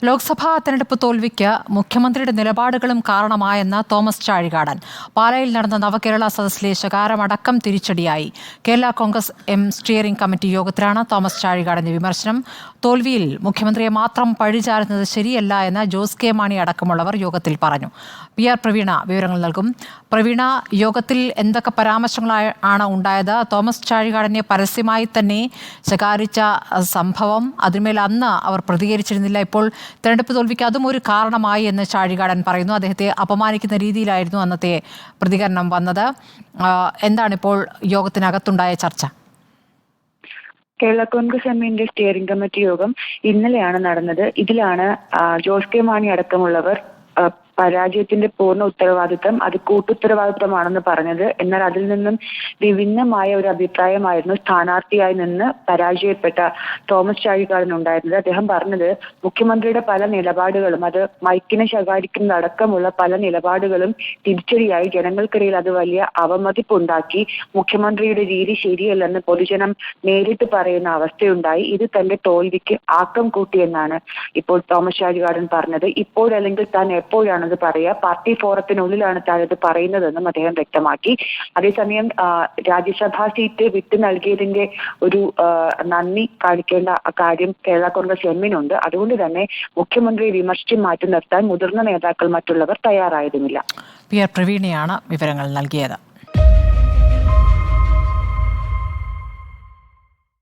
ലോക്സഭാ തെരഞ്ഞെടുപ്പ് തോൽവിക്ക് മുഖ്യമന്ത്രിയുടെ നിലപാടുകളും കാരണമായെന്ന് തോമസ് ചാഴികാടൻ. പാലായിൽ നടന്ന നവകേരള സദസ്സിലെ ശകാരമടക്കം തിരിച്ചടിയായി. Kerala Congress M steering committee യോഗത്തിലാണ് തോമസ് ചാഴികാടന്റെ വിമർശനം. തോൽവിയിൽ മുഖ്യമന്ത്രിയെ മാത്രം പഴിചാരുന്നത് ശരിയല്ല എന്ന് ജോസ് കെ മാണി അടക്കമുള്ളവർ യോഗത്തിൽ പറഞ്ഞു. PR പ്രവീണ വിവരങ്ങൾ നൽകും. പ്രവീണ, യോഗത്തിൽ എന്തൊക്കെ പരാമർശങ്ങളാണ് ഉണ്ടായത്? തോമസ് ചാഴികാടനെ പരസ്യമായി തന്നെ ശകാരിച്ച സംഭവം, അതിന്മേൽ അന്ന് അവർ പ്രതികരിച്ചിരുന്നില്ല. ഇപ്പോൾ തെരഞ്ഞെടുപ്പ് തോൽവിക്ക് അതും ഒരു കാരണമായി എന്ന് ചാഴികാടൻ പറയുന്നു. അദ്ദേഹത്തെ അപമാനിക്കുന്ന രീതിയിലായിരുന്നു അന്നത്തെ പ്രതികരണം വന്നത്. എന്താണിപ്പോൾ യോഗത്തിനകത്തുണ്ടായ ചർച്ച? കേരള കോൺഗ്രസ് എമ്മിന്റെ സ്റ്റിയറിംഗ് കമ്മിറ്റി യോഗം ഇന്നലെയാണ് നടന്നത്. ഇതിലാണ് ജോസ് കെ മാണി അടക്കമുള്ളവർ പരാജയത്തിന്റെ പൂർണ്ണ ഉത്തരവാദിത്തം അത് കൂട്ടുത്തരവാദിത്തമാണെന്ന് പറഞ്ഞത്. എന്നാൽ അതിൽ നിന്നും വിഭിന്നമായ ഒരു അഭിപ്രായമായിരുന്നു സ്ഥാനാർത്ഥിയായി നിന്ന് പരാജയപ്പെട്ട തോമസ് ചാഴികാടൻ ഉണ്ടായിരുന്നത്. അദ്ദേഹം പറഞ്ഞത് മുഖ്യമന്ത്രിയുടെ പല നിലപാടുകളും, അത് മൈക്കിനെ ശകാരിക്കുന്നതടക്കമുള്ള പല നിലപാടുകളും തിരിച്ചടിയായി ജനങ്ങൾക്കിടയിൽ അത് വലിയ അവമതിപ്പുണ്ടാക്കി. മുഖ്യമന്ത്രിയുടെ രീതി ശരിയല്ലെന്ന് പൊതുജനം നേരിട്ട് പറയുന്ന അവസ്ഥയുണ്ടായി. ഇത് തന്റെ തോൽവിക്ക് ആക്കം കൂട്ടിയെന്നാണ് ഇപ്പോൾ തോമസ് ചാഴികാടൻ പറഞ്ഞത്. ഇപ്പോഴല്ലെങ്കിൽ താൻ എപ്പോഴാണ് പറയാ, പാർട്ടി ഫോറത്തിനുള്ളിലാണ് താനത് പറയുന്നതെന്നും അദ്ദേഹം വ്യക്തമാക്കി. അതേസമയം രാജ്യസഭാ സീറ്റ് വിട്ടു നൽകിയതിന്റെ ഒരു നന്ദി കാണിക്കേണ്ട കാര്യം കേരള കോൺഗ്രസ് എമ്മിനുണ്ട്. അതുകൊണ്ട് തന്നെ മുഖ്യമന്ത്രിയെ വിമർശിച്ച് മാറ്റി നിർത്താൻ മുതിർന്ന നേതാക്കൾ മറ്റുള്ളവർ തയ്യാറായതുമില്ല. PR പ്രവീണയാണ് വിവരങ്ങൾ നൽകിയത്.